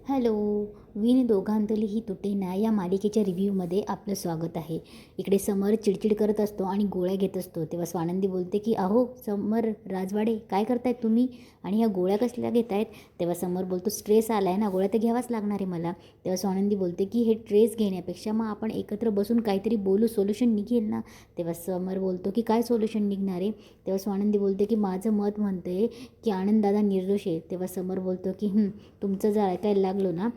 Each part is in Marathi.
हॅलो. विण दोघांतलीही तुटेना या मालिकेच्या रिव्ह्यूमध्ये आपलं स्वागत आहे. इकडे समर चिडचिड करत असतो आणि गोळ्या घेत असतो. तेव्हा स्वानंदी बोलते की अहो समर राजवाडे, काय करतायत तुम्ही आणि ह्या गोळ्या कसल्या घेत आहेत? तेव्हा समर बोलतो स्ट्रेस आला आहे ना, गोळ्या तर घ्यावाच लागणार आहे मला. तेव्हा स्वानंदी बोलते की हे स्ट्रेस घेण्यापेक्षा मग आपण एकत्र बसून काहीतरी बोलू, सोल्युशन निघेल ना. तेव्हा समर बोलतो की काय सोल्युशन निघणार आहे? तेव्हा स्वानंदी बोलते की माझं मत म्हणते की आनंददादा निर्दोष आहे. तेव्हा समर बोलतो की तुमचं जर ऐकायला लागलो ना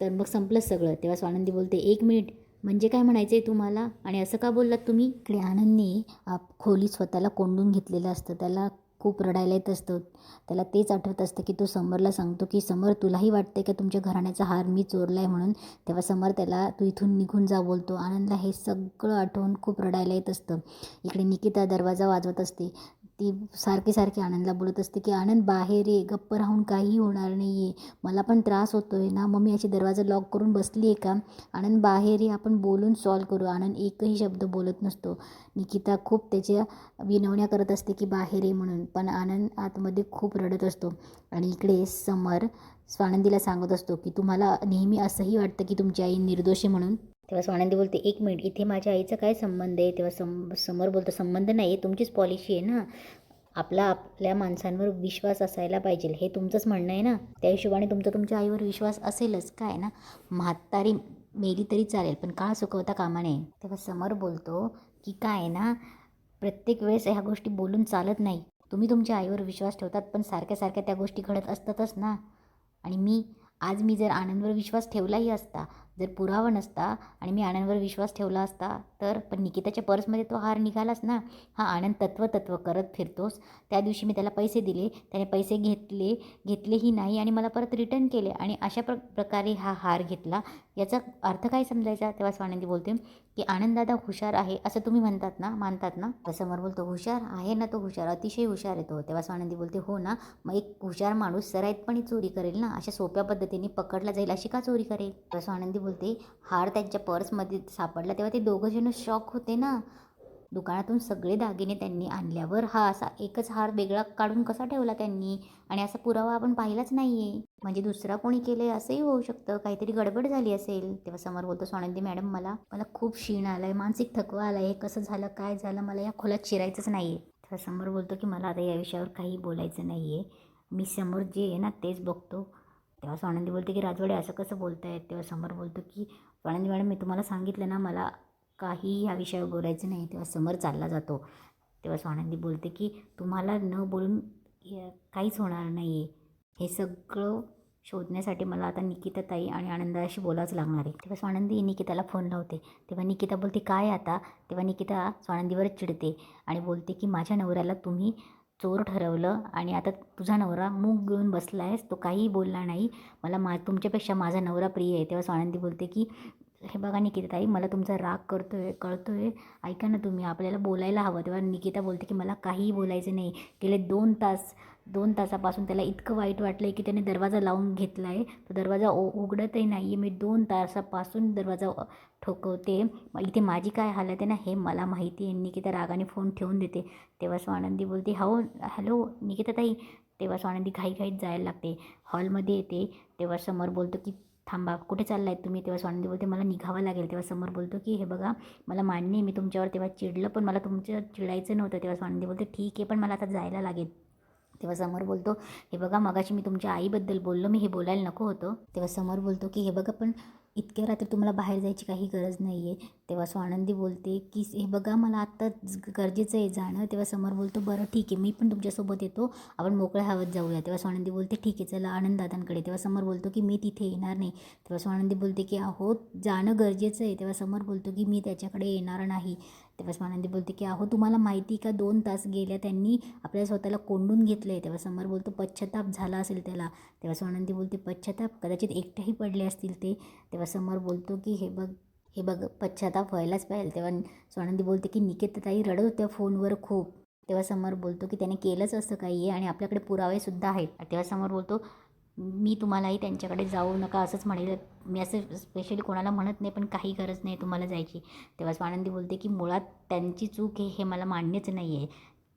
तर मग संपलंच सगळं. तेव्हा स्वानंदी बोलते 1 मिनिट, म्हणजे काय म्हणायचं आहे तुम्हाला आणि असं का बोललात तुम्ही? इकडे आनंदने खोलीत स्वतःला कोंडून घेतलेलं असतं. त्याला खूप रडायला येत असतं. त्याला तेच आठवत असतं की तो समरला सांगतो की समर तुलाही वाटते का तुमच्या घराण्याचा हार मी चोरला आहे म्हणून? तेव्हा समर त्याला तू इथून निघून जा बोलतो. आनंदला हे सगळं आठवून खूप रडायला येत असतं. इकडे निकिता दरवाजा वाजवत असते. ती सारखी सारखी आनंदला बोलत असते की आनंद बाहेर ये, गप्प राहून काही होणार नाही आहे, मला पण त्रास होतो आहे ना, मग मी अशी दरवाजा लॉक करून बसली आहे का? आनंद बाहेर ये, आपण बोलून सॉल्व करू. आनंद एकही शब्द बोलत नसतो. निकिता खूप त्याच्या विनवण्या करत असते की बाहेर ये म्हणून, पण आनंद आतमध्ये खूप रडत असतो. आणि इकडे समर स्वानंदीला सांगत असतो की तुम्हाला नेहमी असंही वाटतं की तुमची आई निर्दोष आहे म्हणून? तेव्हा स्वानंदी बोलते 1 मिनिट, इथे माझ्या आईचा काय संबंध आहे? तेव्हा समर बोलतो संबंध नाही आहे, तुमचीच पॉलिसी आहे ना, आपल्या माणसांवर विश्वास असायला पाहिजे, हे तुमचंच म्हणणं आहे ना. त्या हिशोबाने तुमच्या आईवर विश्वास असेलच. काय ना, म्हातारी मेली तरी चालेल पण काळ चुकवता कामा नये. तेव्हा समर बोलतो की काय आहे ना, प्रत्येक वेळेस ह्या गोष्टी बोलून चालत नाही. तुम्ही तुमच्या आईवर विश्वास ठेवतात पण सारख्या सारख्या त्या गोष्टी घडत असतातच ना. आणि आज मी जर आनंदवर विश्वास ठेवलाही असता, जर पुरावा नसता आणि मी आनंदवर विश्वास ठेवला असता तर पण निकिताच्या पर्समध्ये तो हार निघालाच ना. हा आनंद तत्व करत फिरतोस. त्या दिवशी मी त्याला पैसे दिले, त्याने पैसे घेतलेही नाही आणि मला परत रिटर्न केले आणि अशा प्रकारे हा हार घेतला. याचा अर्थ काय समजायचा? तेव्हा स्वानंदी बोलते की आनंददादा हुशार आहे असं तुम्ही मानतात ना? समोर बोलतो हुशार आहे ना, तो हुशार, अतिशय हुशार आहे तो. तेव्हा स्वानंदी बोलते हो ना, मग एक हुशार माणूस सराईतपणे चोरी करेल ना, अशा सोप्या पद्धतीने पकडला जाईल अशी का चोरी करेल? तेव्हा स्वानंदी बोलते हार त्यांच्या पर्समध्ये सापडला तेव्हा ते दोघंजण शॉक होते ना. दुकानातून सगळे दागिने त्यांनी आणल्यावर हा असा एकच हार वेगळा काढून कसा ठेवला त्यांनी? आणि असा पुरावा आपण पाहिलाच नाहीये, म्हणजे दुसरा कोणी केले असंही होऊ शकतं, काहीतरी गडबड झाली असेल. तेव्हा समोर बोलतो स्वानंदी मॅडम मला खूप शीण आलाय, मानसिक थकवा आलाय, कसं झालं काय झालं मला या खोल्यात शिरायचंच नाहीये. तेव्हा समोर बोलतो की मला आता या विषयावर काही बोलायचं नाहीये, मी समोर जे आहे ना तेच बघतो. तेव्हा स्वानंदी बोलते की राजवाडे असं कसं बोलतायत? तेव्हा समोर बोलतो की स्वानंदी मॅडम मी तुम्हाला सांगितलं ना, मला काही ह्या विषयावर बोलायचं नाही. तेव्हा समर चालला जातो. तेव्हा स्वानंदी बोलते की तुम्हाला न बोलून काहीच होणार नाही आहे, हे सगळं शोधण्यासाठी मला आता निकिता ताई आणि आनंदाशी बोलावंच लागणार आहे. तेव्हा स्वानंदी निकिताला फोन लावते. तेव्हा निकिता बोलते काय आता? तेव्हा निकिता स्वानंदीवरच चिडते आणि बोलते की माझ्या नवऱ्याला तुम्ही चोर ठरवलं आणि आता तुझा नवरा मूग घेऊन बसला आहेस, तो काहीही बोलला नाही, मला तुमच्यापेक्षा माझा नवरा प्रिय आहे. तेव्हा स्वानंदी बोलते की हे बघा निकिताताई, मला तुमचा राग कळतोय, ऐका ना तुम्ही, आपल्याला बोलायला हवं. तेव्हा निकिता बोलते की मला काहीही बोलायचं नाही. गेले 2 तासापासून त्याला इतकं वाईट वाटलं आहे की त्याने दरवाजा लावून घेतला आहे, तो दरवाजा उघडतही नाही आहे. मी 2 तासापासून दरवाजा ठोकवते, इथे माझी काय हालत आहे ना हे मला माहिती आहे. निकिता रागाने फोन ठेवून देते. तेव्हा स्वानंदी बोलते हॅलो निकिताताई. तेव्हा स्वानंदी घाईघाईत जायला लागते, हॉलमध्ये येते. तेव्हा समोर बोलतो की थांबा, कुठे चालला आहेत तुम्ही? तेव्हा स्वानंदी बोलते मला निघावं लागेल. तेव्हा समोर बोलतो की हे बघा मला मान्य आहे, मी तुमच्यावर तेव्हा चिडलं पण मला तुमचं चिडायचं नव्हतं. तेव्हा स्वानंदी बोलते ठीक आहे, पण मला आता जायला लागेल. तेव्हा समोर बोलतो हे बघा मगाशी मी तुमच्या आईबद्दल बोललो, मी हे बोलायला नको होतं. तेव्हा समोर बोलतो की हे बघा पण इतक्या रात्री तुम्हाला बाहेर जायची काही गरज नाही आहे. तेव्हा स्वानंदी बोलते की हे बघा मला आत्ता गरजेचं आहे जाणं. तेव्हा समोर बोलतो बरं ठीक आहे, मी पण तुमच्यासोबत येतो, आपण मोकळ्या हवेत जाऊया. तेव्हा स्वानंदी बोलते ठीक आहे चला आनंददादांकडे. तेव्हा समोर बोलतो की मी तिथे येणार नाही. तेव्हा स्वानंदी बोलते की अहो जाणं गरजेचं आहे. तेव्हा समोर बोलतो की मी त्याच्याकडे येणार नाही. तेव्हा स्वानंदी बोलते की अहो तुम्हाला माहिती का 2 तास गेल्या त्यांनी आपल्याला स्वतःला कोंडून घेतलं आहे. तेव्हा समोर बोलतो पश्चाताप झाला असेल त्याला. तेव्हा स्वानंदी बोलते पश्चाताप, कदाचित एकटेही पडले असतील ते. तेव्हा समोर बोलतो की हे बघ पश्चाताप व्हायलाच पाहिजे. तेव्हा स्वानंदी बोलते की निकिताताई रडत होत्या फोनवर खूप. तेव्हा समोर बोलतो की त्याने केलंच असं काही आहे आणि आपल्याकडे पुरावेसुद्धा आहेत. तेव्हा समोर बोलतो मी तुम्हालाही त्यांच्याकडे जाऊ नका असंच म्हणेल, मी असं स्पेशली कोणाला म्हणत नाही, पण काही गरज नाही तुम्हाला जायची. तेव्हा स्वानंदी बोलते की मुळात त्यांची चूक आहे हे मला मान्यच नाही आहे,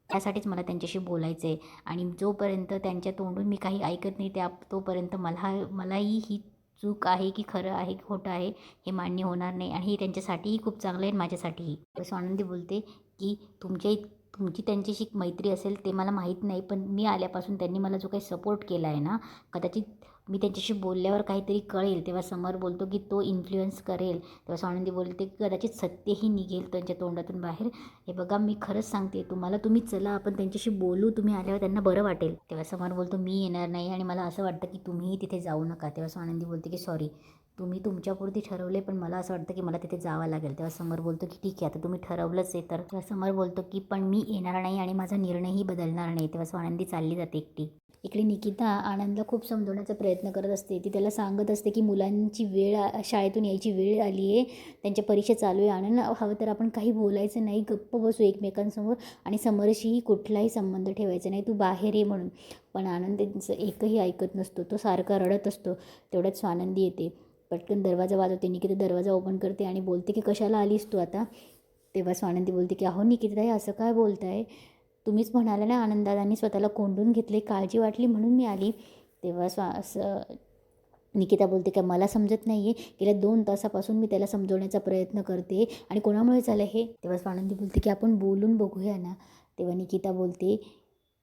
त्यासाठीच मला त्यांच्याशी बोलायचं आहे आणि जोपर्यंत त्यांच्या तोंडून मी काही ऐकत नाही तोपर्यंत मलाही ही चूक आहे की खरं आहे की खोटं आहे हे मान्य होणार नाही आणि हे त्यांच्यासाठीही खूप चांगलं आहे आणि माझ्यासाठीही. स्वानंदी बोलते की तुमची त्यांच्याशी मैत्री असेल ते मला माहीत नाही, पण मी आल्यापासून त्यांनी मला जो काही सपोर्ट केला आहे ना, कदाचित मी त्यांच्याशी बोलल्यावर काहीतरी कळेल. तेव्हा समर बोलतो की तो इन्फ्लुअन्स करेल. तेव्हा स्वानंदी बोलते की कदाचित सत्यही निघेल त्यांच्या तोंडातून बाहेर. हे बघा मी खरंच सांगते तुम्ही चला आपण त्यांच्याशी बोलू, तुम्ही आल्यावर त्यांना बरं वाटेल. तेव्हा समर बोलतो मी येणार नाही आणि मला असं वाटतं की तुम्हीही तिथे जाऊ नका. तेव्हा स्वानंदी बोलते की सॉरी, तुम्ही तुमच्यापुरती ठरवले, पण मला असं वाटतं की मला तिथे जावं लागेल. तेव्हा समर बोलतो की ठीक आहे, आता तुम्ही ठरवलंच आहे तर. तेव्हा समर बोलतो की पण मी येणार नाही आणि माझा निर्णयही बदलणार नाही. तेव्हा स्वानंदी चालली जाते एकटी. इकडे निकिता आनंदला खूप समजवण्याचा प्रयत्न करत असते. ती त्याला सांगत असते की मुलांची शाळेतून यायची वेळ आली आहे, त्यांच्या परीक्षा चालू आहे. आनंद हवं तर आपण काही बोलायचं नाही, गप्प बसू एकमेकांसमोर आणि समोरशीही कुठलाही संबंध ठेवायचा नाही, तू बाहेर ये म्हणून. पण आनंद त्यांचं एकही ऐकत नसतो, तो सारखा रडत असतो. तेवढ्यात स्वानंदी येते, पटकन दरवाजा वाजवते. निकिता दरवाजा ओपन करते आणि बोलते की कशाला आलीस तू आता. तेव्हा स्वानंदी बोलते की अहो निकिताताई असं काय बोलताय, तुम्हीच म्हणाला ना आनंददादांनी स्वतःला कोंडून घेतले, काळजी वाटली म्हणून मी आली. तेव्हा निकिता बोलते का मला समजत नाही आहे, गेल्या 2 तासापासून मी त्याला समजवण्याचा प्रयत्न करते आणि कोणामुळे झालं हे. तेव्हा स्वानंदी बोलते की आपण बोलून बघूया ना. तेव्हा निकिता बोलते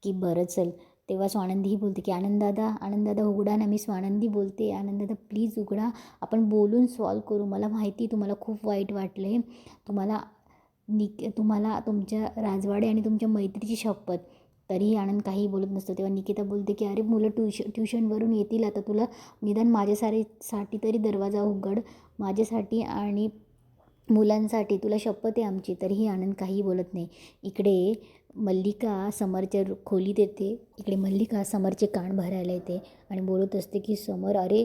की बरं चल. तेव्हा स्वानंदीही बोलते की आनंददादा उघडा ना. मी स्वानंदी बोलते, आनंददादा प्लीज उघडा, आपण बोलून सॉल्व करू. मला माहिती तुम्हाला खूप वाईट वाटलं आहे, तुम्हाला तुमच्या राजवाडे आणि तुमच्या मैत्रीची शपथ. तरीही आनंद काहीही बोलत नसतो. तेव्हा निकिता बोलते की अरे मुलं ट्युशनवरून येतील आता, तुला निदान माझ्यासाठी तरी दरवाजा उघड, माझ्यासाठी आणि मुलांसाठी, तुला शपथ आहे आमची. तरीही आनंद काहीही बोलत नाही. इकडे मल्लिका समरच्या खोलीत येते. इकडे मल्लिका समरचे कान भरायला येते आणि बोलत असते की समर अरे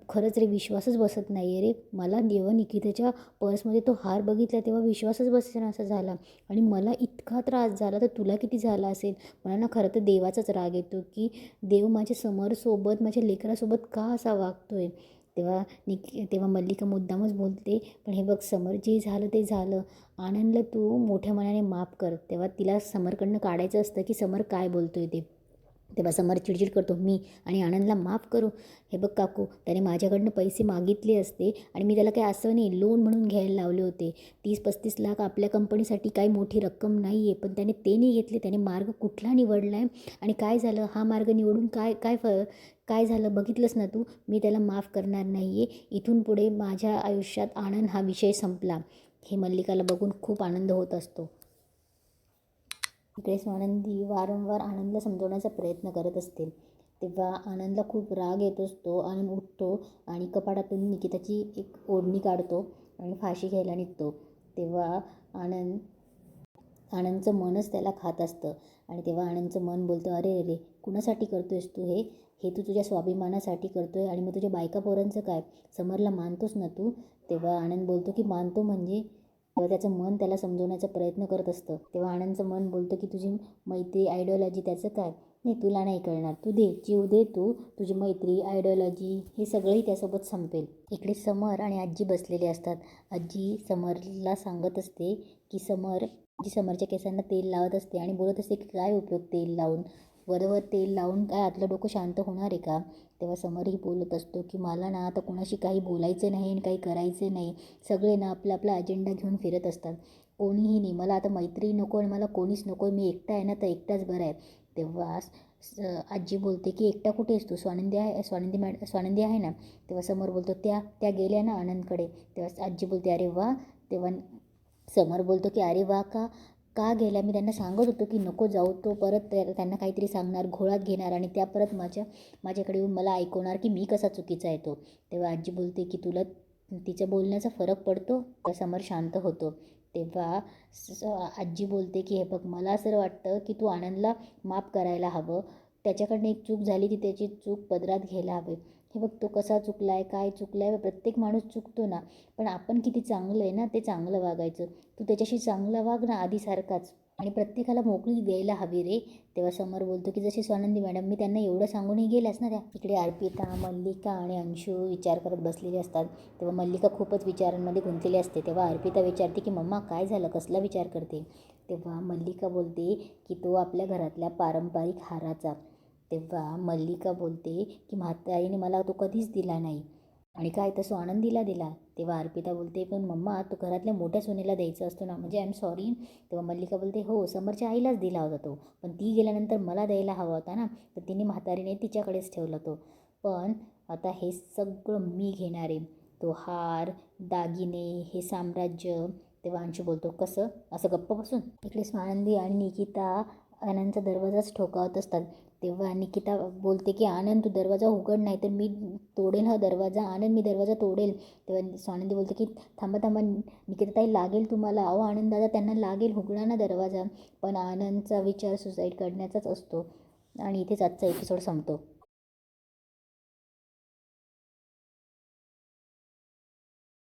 खरंच रे, विश्वासच बसत नाही आहे रे मला. जेव्हा निकिताच्या पर्समध्ये तो हार बघितला तेव्हा विश्वासच बसेना असा झाला आणि मला इतका त्रास झाला, तर तुला किती झाला असेल. मला ना खरं तर देवाचाच राग येतो की देव माझ्या समरसोबत, माझ्या लेकरासोबत का असा वागतो आहे. तेव्हा मल्लिका मुद्दामच बोलते, पण हे बघ समर, जे झालं ते झालं. आनंदला तू मोठ्या मनाने माफ कर. तेव्हा तिला समरकडनं काढायचं असतं की समर काय बोलतो आहे ते. तेव्हा समर चिडचिड करतो, मी आणि आनंदला माफ करू. हे बघ काकू, त्याने माझ्याकडनं पैसे मागितले असते आणि मी त्याला काही असं नाही, लोन म्हणून घ्यायला लावले होते. 30-35 लाख आपल्या कंपनीसाठी काही मोठी रक्कम नाही आहे, पण त्याने ते नाही घेतले. त्याने मार्ग कुठला निवडला आहे आणि काय झालं, हा मार्ग निवडून काय झालं बघितलंस ना तू. मी त्याला माफ करणार नाही आहे. इथून पुढे माझ्या आयुष्यात आनंद हा विषय संपला. हे मल्लिकाला बघून खूप आनंद होत असतो. इकडे स्वानंदी वारंवार आनंदला समजवण्याचा प्रयत्न करत असते. तेव्हा आनंदला खूप राग येत असतो. आनंद उठतो आणि कपाटातून निकिताची एक ओढणी काढतो आणि फाशी घ्यायला निघतो. तेव्हा आनंदचं मनच त्याला खात असतं आणि तेव्हा आनंदचं मन बोलतं, अरे अरे कुणासाठी करतो आहेस तू हे तू तुझ्या स्वाभिमानासाठी करतो आहे आणि मग तुझ्या बायका पोरांचं काय, समरला मानतोस ना तू. तेव्हा आनंद बोलतो की मानतो म्हणजे. तेव्हा त्याचं मन त्याला समजवण्याचा प्रयत्न करत असतं. तेव्हा आनंदचं मन बोलतं की तुझी मैत्री, आयडिओलॉजी त्याचं काय, नाही तुला नाही कळणार, तू दे जीव दे, तुझी मैत्री, आयडिओलॉजी हे सगळंही त्यासोबत संपेल. इकडे समर आणि आजी बसलेले असतात. आजी समरला सांगत असते की समरच्या केसांना तेल लावत असते आणि बोलत असते की काय उपयोग तेल लावून, वरवर तेल लावून काय आतलं डोकं शांत होणार आहे का. तेव्हा समरही बोलत असतो की मला ना आता कोणाशी काही बोलायचं नाही आणि काही करायचं नाही. सगळे ना आपला आपला अजेंडा घेऊन फिरत असतात, कोणीही नाही. मला आता मैत्री नको आणि मला कोणीच नको, मी एकटा आहे ना तर एकटाच बरं आहे. तेव्हा आजी बोलते की एकटा कुठे आहेस तू, स्वानंदी आहे ना. तेव्हा समोर बोलतो त्या गेल्या ना आनंदकडे. तेव्हा आजी बोलते अरे वा. तेव्हा समर बोलतो की अरे वा, का गेल्या, मी त्यांना सांगत होतो की नको जाऊ. तो परत त्यांना काहीतरी सांगणार, घोळात घेणार आणि त्या परत माझ्याकडे येऊन मला ऐकवणार की मी कसा चुकीचा आहे तो. तेव्हा आजी बोलते की तुला तिच्या बोलण्याचा फरक पडतो. तर समर शांत होतो. तेव्हा आजी बोलते की हे बघ, मला असं वाटतं की तू आनंदला माफ करायला हवं. त्याच्याकडनं एक चूक झाली ती त्याची चूक पदरात घ्यायला हवे. हे बघ तो कसा चुकला आहे, काय चुकला आहे, प्रत्येक माणूस चुकतो ना, पण आपण किती चांगलं आहे ना ते चांगलं वागायचं. तू त्याच्याशी चांगला वाग ना आधीसारखाच आणि प्रत्येकाला मोकळी द्यायला हवी रे. तेव्हा समर बोलतो की जशी स्वानंदी मॅडम, मी त्यांना एवढं सांगूनही गेल्यास ना त्या. इकडे अर्पिता, मल्लिका आणि अंशू विचार करत बसलेले असतात. तेव्हा मल्लिका खूपच विचारांमध्ये गुंतलेली असते. तेव्हा अर्पिता विचारते की मम्मा काय झालं, कसला विचार करते. तेव्हा मल्लिका बोलते की तो आपल्या घरातल्या पारंपरिक हाराचा. तेव्हा मल्लिका बोलते की म्हातारीने मला तो कधीच दिला नाही. आणि काय तर सो आनंदीला दिला. तेव्हा अर्पिता बोलते पण मम्मा तो घरातल्या मोठ्या सोनीला द्यायचा असतो ना, म्हणजे आय एम सॉरी. तेव्हा मल्लिका बोलते हो समरच्या आईलाच दिला होता तो, पण ती गेल्यानंतर मला द्यायला हवा होता ना, तर तिने म्हातारीने तिच्याकडेच ठेवला तो. पण आता हे सगळं मी घेणार आहे, तो हार दागिने हे साम्राज्य. तेव्हा अंशू बोलतो कसं असं गप्प बसून. इकडे स्वानंदी आणि निकिता आनंदचा दरवाजाच ठोकावत असतात. तेव्हा निकिता बोलते की आनंद तू दरवाजा उघड, नाही तर मी तोडेल हा दरवाजा. आनंद मी दरवाजा तोडेल. तेव्हा स्वानंदी बोलते की थांबा थांबा निकिताताई लागेल तुम्हाला. अहो आनंद दादा त्यांना लागेल, उघडा ना दरवाजा. पण आनंदचा विचार सुसाईड करण्याचाच असतो. आणि इथेच आजचा एपिसोड संपतो.